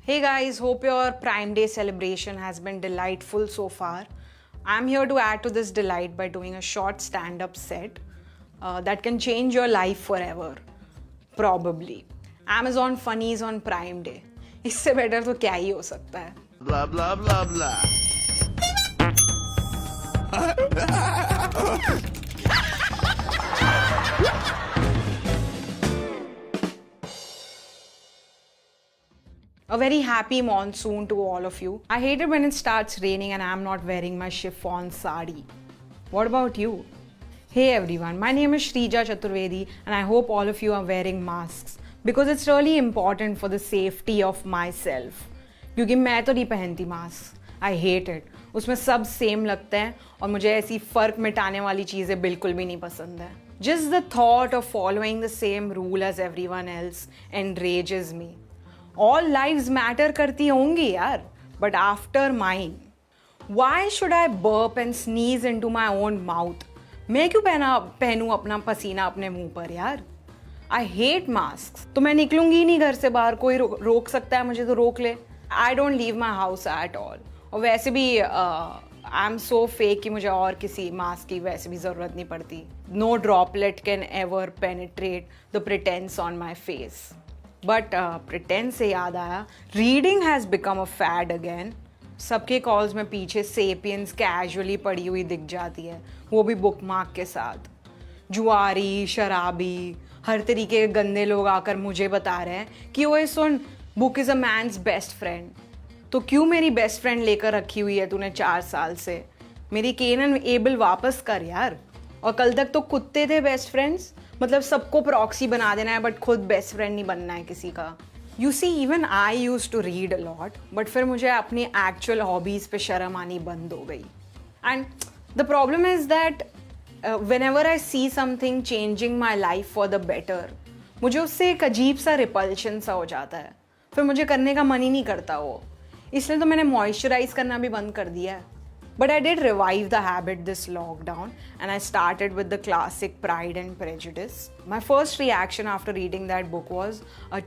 Hey guys, hope your Prime Day celebration has been delightful so far. I'm here to add to this delight by doing a short stand up set that can change your life forever. Probably. Amazon Funnies on Prime Day. इससे better तो क्या ही हो सकता है. Blah blah blah blah. A very happy monsoon to all of you. I hate it when it starts raining and I'm not wearing my chiffon sari. What about you? Hey everyone, my name is Shrija Chaturvedi and I hope all of you are wearing masks because it's really important for the safety of myself. क्योंकि मैं तो नहीं पहनती mask. I hate it. उसमें सब same लगते हैं और मुझे ऐसी फ़र्क मिटाने वाली चीज़ें बिल्कुल भी नहीं पसंद है. Just the thought of following the same rule as everyone else enrages me. All lives matter करती होंगी यार, but after mine. Why should I burp and sneeze into my own mouth? मैं क्यों पहनूं अपना पसीना अपने मुंह पर यार? I hate masks. तो मैं निकलूंगी ही नहीं घर से बाहर. कोई रोक सकता है मुझे तो रोक ले. I don't leave my house at all. और वैसे भी I'm so fake कि मुझे और किसी मास्क की वैसे भी ज़रूरत नहीं पड़ती. No droplet can ever penetrate the pretense on my face. But pretense से याद आया, reading has become a fad again. सबके कॉल्स में पीछे सेपियंस कैजुअली पड़ी हुई दिख जाती है, वो भी बुक मार्क के साथ. जुआरी, शराबी, हर तरीके के गंदे लोग आकर मुझे बता रहे हैं कि ओए सुन, book is a man's best friend. तो क्यों मेरी बेस्ट फ्रेंड लेकर रखी हुई है तूने 4 साल से? मेरी केन एंड एबल वापस कर यार. और कल तक तो कुत्ते थे बेस्ट फ्रेंड्स. मतलब सबको प्रॉक्सी बना देना है बट खुद बेस्ट फ्रेंड नहीं बनना है किसी का. You see, even I use to read a lot but फिर मुझे अपनी एक्चुअल हॉबीज़ पे शर्म आनी बंद हो गई. And the problem is that when ever I see something changing my life for the better, मुझे उससे एक अजीब सा रिपल्शन सा हो जाता है. फिर मुझे करने का मन ही नहीं करता वो. इसलिए तो मैंने मॉइस्चराइज करना भी बंद कर दिया है. But I did revive the habit this lockdown and I started with the classic Pride and Prejudice. My first reaction after reading that book was,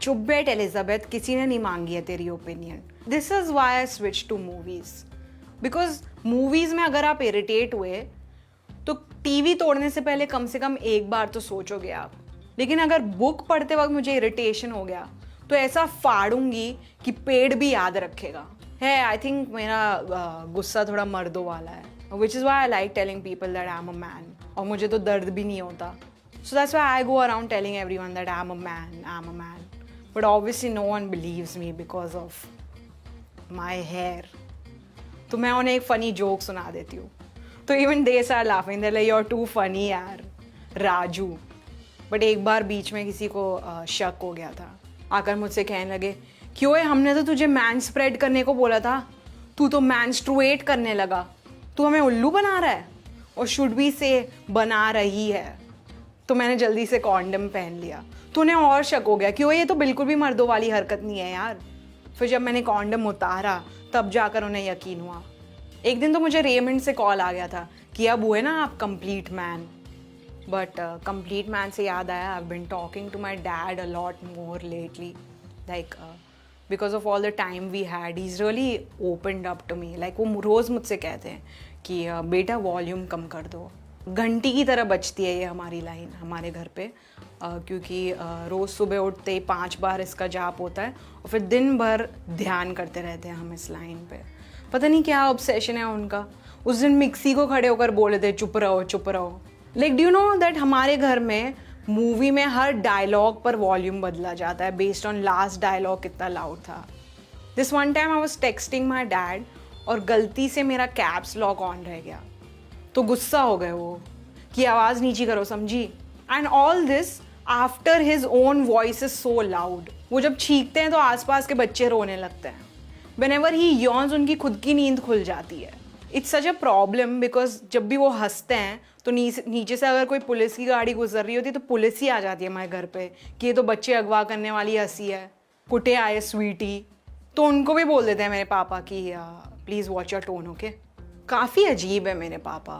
"चुप बैठ Elizabeth, किसी ने नहीं मांगी है तेरी opinion." This is why I switched to movies. Because movies में अगर आप irritate हुए तो टीवी तोड़ने से पहले कम से कम एक बार तो सोचोगे आप. लेकिन अगर बुक पढ़ते वक्त मुझे इरिटेशन हो गया तो ऐसा फाड़ूंगी कि पेड़ भी याद रखेगा. है, आई थिंक मेरा गुस्सा थोड़ा मर्दों वाला है, which is why I like telling people that I am a man. और मुझे तो दर्द भी नहीं होता. So that's why I go around telling everyone that I am a man, I am a man. But obviously no one believes me because of my hair. तो मैं उन्हें एक फ़नी जोक सुना देती हूँ तो even they are laughing, they like you are too funny यार Raju. But एक बार बीच में किसी को शक हो गया था, आकर मुझसे कहने लगे, क्यों है हमने तो तुझे मैन स्प्रेड करने को बोला था, तू तो मैंस्ट्रुएट करने लगा, तू हमें उल्लू बना रहा है. और शुड बी से बना रही है. तो मैंने जल्दी से कॉन्डम पहन लिया तो उन्हें और शक हो गया, क्यों ये तो बिल्कुल भी मर्दों वाली हरकत नहीं है यार. फिर जब मैंने कॉन्डम उतारा तब जाकर उन्हें यकीन हुआ. एक दिन तो मुझे रेमंड से कॉल आ गया था कि अब हुए ना आप complete man. But complete man से याद आया, I have been talking to my dad a lot more lately. Like because of all the time we had, he's really opened up to me. Like वो रोज़ मुझसे कहते हैं कि बेटा volume कम कर दो. घंटी की तरह बजती है ये हमारी लाइन हमारे घर पे, क्योंकि रोज़ सुबह उठते ही 5 बार इसका जाप होता है और फिर दिन भर ध्यान करते रहते हैं हम इस लाइन पे. पता नहीं क्या ऑब्सेशन है उनका. उस दिन मिक्सी को खड़े होकर बोले थे चुप रहो चुप रहो. Like do you know that हमारे घर में मूवी में हर डायलॉग पर वॉल्यूम बदला जाता है बेस्ड ऑन लास्ट डायलॉग कितना लाउड था. This one time I was texting my dad और गलती से मेरा कैप्स लॉक ऑन रह गया तो गुस्सा हो गए वो कि आवाज़ नीची करो, समझी. And all this after his own voice is so loud. वो जब छींकते हैं तो आसपास के बच्चे रोने लगते हैं. वेन एवर ही यॉन्स उनकी खुद की नींद खुल जाती है. It's such a problem because जब भी वो हंसते हैं तो नीचे से अगर कोई पुलिस की गाड़ी गुजर रही होती है तो पुलिस ही आ जाती है हमारे घर पे कि ये तो बच्चे अगवा करने वाली हंसी है, कुटे आए स्वीटी. तो उनको भी बोल देते हैं मेरे पापा कि please watch your tone. Okay, काफ़ी अजीब है मेरे पापा.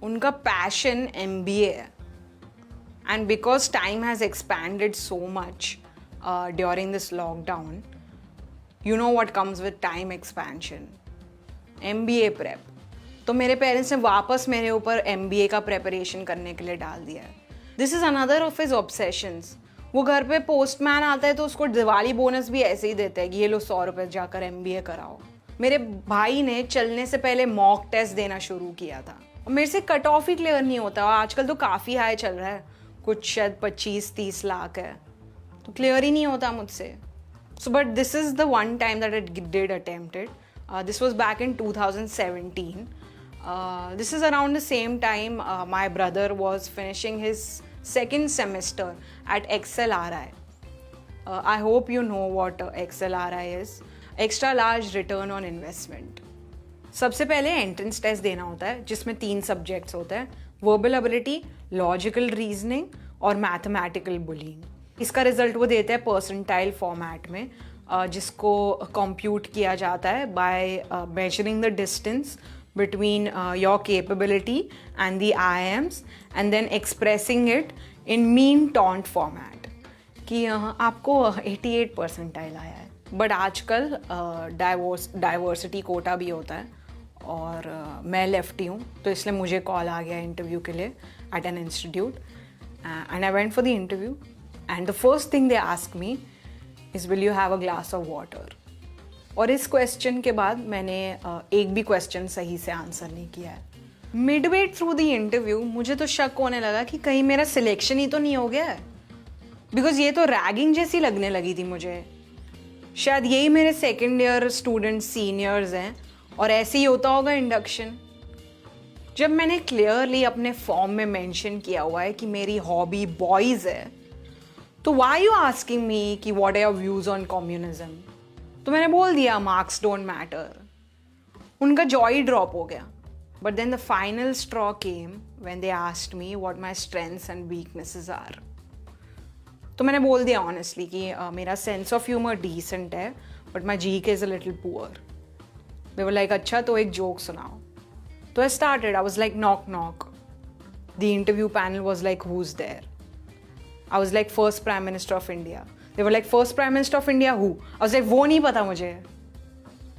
उनका पैशन MBA है. And because time has expanded so much during this lockdown, You know what comes with time expansion. MBA prep. तो मेरे पेरेंट्स ने वापस मेरे ऊपर MBA का प्रेपरेशन करने के लिए डाल दिया है. This is another of his obsessions. वो घर पे पोस्टमैन आता है तो उसको दिवाली बोनस भी ऐसे ही देते हैं कि ये लो 100 रुपये जाकर MBA कराओ. मेरे भाई ने चलने से पहले मॉक टेस्ट देना शुरू किया था. मेरे से कट ऑफ ही क्लियर नहीं होता. आजकल तो काफ़ी हाई चल रहा है, कुछ शायद 25-30 लाख है, तो क्लियर ही नहीं होता मुझसे. So but this is the one time that it did attempted. This was back in 2017. This is around the same time my brother was finishing his second semester at XLRI. I hope you know what XLRI is. Extra large return on investment. सबसे पहले entrance test देना होता है जिसमें 3 subjects होते हैं, verbal ability, logical reasoning और mathematical bullying. इसका रिजल्ट वो देते हैं परसेंटाइल फॉर्मेट में, जिसको कंप्यूट किया जाता है by measuring the distance between your capability and the IIMs and then expressing it in mean taunt format कि आपको 88 परसेंटाइल आया है. बट आजकल डाइवर्सिटी कोटा भी होता है और मैं लेफ्टी हूँ, तो इसलिए मुझे कॉल आ गया इंटरव्यू के लिए at an institute and I went for the interview and the first thing they ask me is will you have a glass of water. और इस क्वेश्चन के बाद मैंने एक भी क्वेश्चन सही से आंसर नहीं किया है. मिडवे थ्रू द इंटरव्यू मुझे तो शक होने लगा कि कहीं मेरा सिलेक्शन ही तो नहीं हो गया है, बिकॉज ये तो रैगिंग जैसी लगने लगी थी मुझे. शायद यही मेरे सेकेंड ईयर स्टूडेंट्स सीनियर्स हैं और ऐसे ही होता होगा इंडक्शन. जब मैंने क्लियरली अपने फॉर्म में मेंशन किया हुआ है कि मेरी हॉबी बॉयज़ है, तो व्हाई यू आस्किंग मी कि what are your views on communism. तो मैंने बोल दिया मार्क्स डोंट मैटर. उनका जॉय ड्रॉप हो गया. But then the final straw came when they asked me what my strengths and weaknesses are. तो मैंने बोल दिया ऑनेस्टली कि मेरा सेंस ऑफ ह्यूमर डिसेंट है but my GK is a little poor. They were like अच्छा तो एक जोक सुनाओ. तो I started. I was like knock knock. The interview panel was like who is there. I was like first prime minister of India. They were like first prime minister of India who? I was like वो नहीं पता मुझे.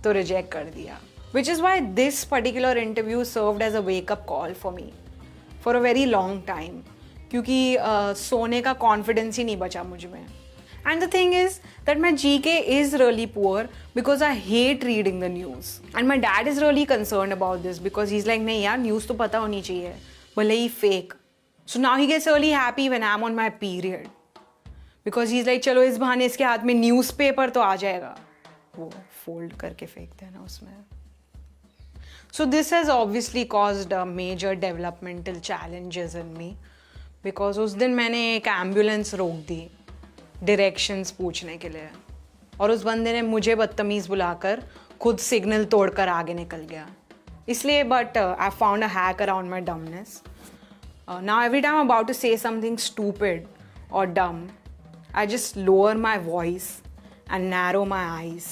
तो reject कर दिया. Which is why this particular interview served as a wake up call for me for a very long time. क्योंकि सोने का confidence ही नहीं बचा मुझ में. And the thing is that my GK is really poor because I hate reading the news. And my dad is really concerned about this because he's like नहीं यार news तो पता होनी चाहिए भले ही fake. So now he gets really happy when I'm on my period. Because he is like चलो इस बहाने इसके हाथ में न्यूज़पेपर तो आ जाएगा. वो फोल्ड करके फेंकते हैं ना उसमें. So this has obviously caused major developmental challenges in me. Because उस दिन मैंने एक एम्बुलेंस रोक दी डायरेक्शंस पूछने के लिए और उस बंदे ने मुझे बदतमीज़ बुलाकर खुद सिग्नल तोड़कर आगे निकल गया. इसलिए but I found a hack around my dumbness. Now every time about to say something stupid और dumb, I just lower my voice and narrow my eyes.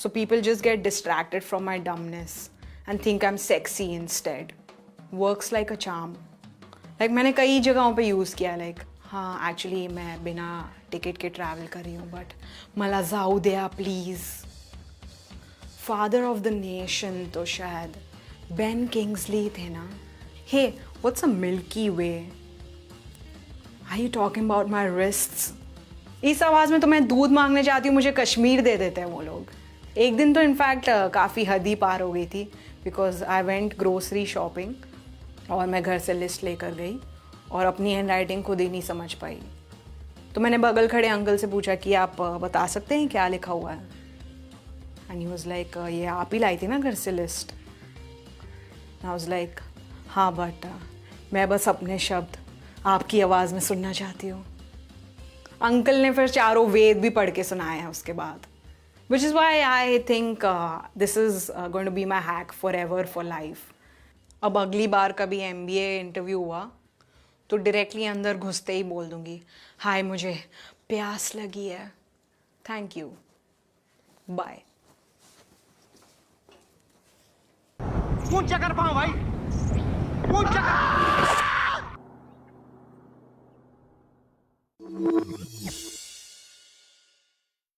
So people just get distracted from my dumbness and think I'm sexy instead. Works like a charm. Like मैंने कई जगहों पे use किया like हाँ actually मैं बिना ticket के travel कर रही हूँ but मला जाऊ दया please. Father of the nation तो शायद Ben Kingsley थे ना. Hey, what's a Milky Way? Are you talking about my wrists? इस आवाज़ में तो मैं दूध मांगने जाती हूँ मुझे कश्मीर दे देते हैं वो लोग. एक दिन तो इनफैक्ट काफ़ी हद ही पार हो गई थी because I went grocery shopping और मैं घर से लिस्ट लेकर गई और अपनी हैंड राइटिंग खुद ही नहीं समझ पाई. तो मैंने बगल खड़े अंकल से पूछा कि आप बता सकते हैं क्या लिखा हुआ है. एंड ही वाज लाइक ये आप ही लाई थी ना घर से लिस्ट. आई वाज लाइक हाँ बट मैं बस अपने शब्द आपकी आवाज़ में सुनना चाहती हूँ. अंकल ने फिर चारों वेद भी पढ़ के सुनाए हैं उसके बाद. Which is why I think this is going to be my hack forever for life. अब अगली बार कभी MBA इंटरव्यू हुआ तो डायरेक्टली अंदर घुसते ही बोल दूँगी हाय मुझे प्यास लगी है, थैंक यू, बाय. ऊंचा कर पाऊं भाई, ऊंचा कर.